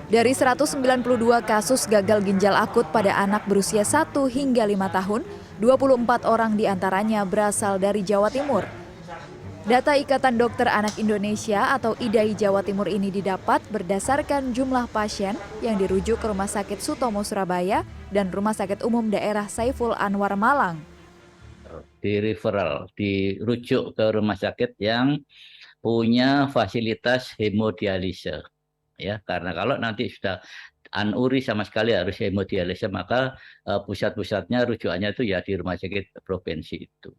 Dari 192 kasus gagal ginjal akut pada anak berusia 1 hingga 5 tahun, 24 orang diantaranya berasal dari Jawa Timur. Data Ikatan Dokter Anak Indonesia atau IDAI Jawa Timur ini didapat berdasarkan jumlah pasien yang dirujuk ke Rumah Sakit Sutomo Surabaya dan Rumah Sakit Umum Daerah Saiful Anwar Malang. Di referral, dirujuk ke rumah sakit yang punya fasilitas hemodialisa. Ya, karena kalau nanti sudah anuri sama sekali harus hemodialisa, maka pusat-pusatnya rujukannya itu ya di rumah sakit provinsi itu.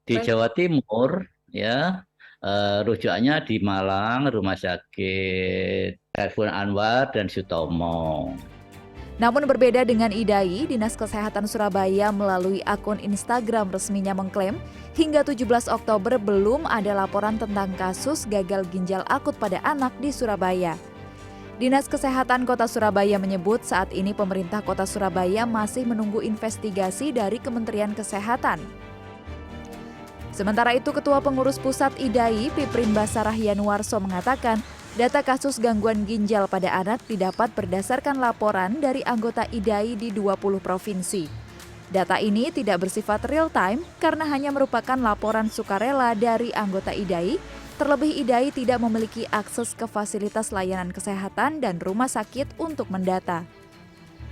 Di Jawa Timur ya rujukannya di Malang, rumah sakit Saiful Anwar dan Sutomo. Namun berbeda dengan IDAI, Dinas Kesehatan Surabaya melalui akun Instagram resminya mengklaim hingga 17 Oktober belum ada laporan tentang kasus gagal ginjal akut pada anak di Surabaya. Dinas Kesehatan Kota Surabaya menyebut saat ini pemerintah Kota Surabaya masih menunggu investigasi dari Kementerian Kesehatan. Sementara itu, Ketua Pengurus Pusat IDAI, Piprin Basarah Yanuarso mengatakan, data kasus gangguan ginjal pada anak didapat berdasarkan laporan dari anggota IDAI di 20 provinsi. Data ini tidak bersifat real time karena hanya merupakan laporan sukarela dari anggota IDAI, terlebih IDAI tidak memiliki akses ke fasilitas layanan kesehatan dan rumah sakit untuk mendata.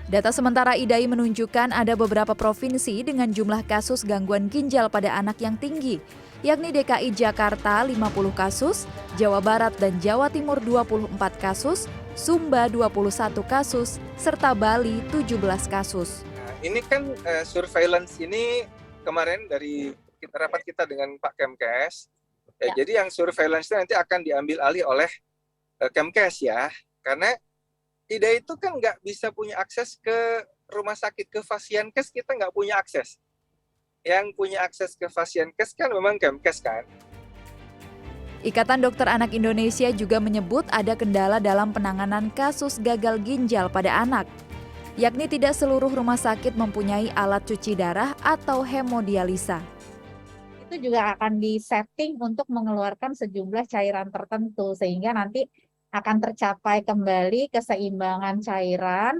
Data sementara IDAI menunjukkan ada beberapa provinsi dengan jumlah kasus gangguan ginjal pada anak yang tinggi, yakni DKI Jakarta 50 kasus, Jawa Barat dan Jawa Timur 24 kasus, Sumba 21 kasus, serta Bali 17 kasus. Nah, ini kan surveillance ini kemarin dari rapat kita dengan Pak Kemkes. Jadi yang surveillance nanti akan diambil alih oleh Kemkes ya, karena IDAI itu kan nggak bisa punya akses ke rumah sakit, ke Fasienkes kita nggak punya akses. Yang punya akses ke Fasienkes kan memang Kemkes kan. Ikatan Dokter Anak Indonesia juga menyebut ada kendala dalam penanganan kasus gagal ginjal pada anak, yakni tidak seluruh rumah sakit mempunyai alat cuci darah atau hemodialisa. Itu juga akan disetting untuk mengeluarkan sejumlah cairan tertentu sehingga nanti akan tercapai kembali keseimbangan cairan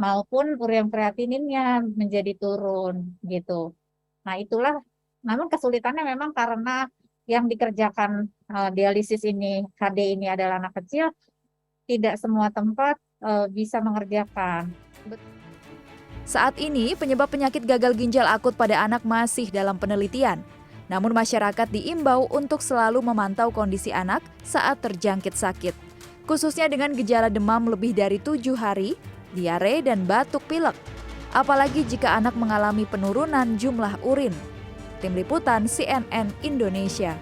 maupun ureum kreatininnya menjadi turun gitu. Nah itulah, namun kesulitannya memang karena yang dikerjakan dialisis ini, HD ini adalah anak kecil, tidak semua tempat bisa mengerjakan. Saat ini penyebab penyakit gagal ginjal akut pada anak masih dalam penelitian. Namun masyarakat diimbau untuk selalu memantau kondisi anak saat terjangkit sakit, khususnya dengan gejala demam lebih dari 7 hari, diare dan batuk pilek. Apalagi jika anak mengalami penurunan jumlah urin. Tim Liputan CNN Indonesia.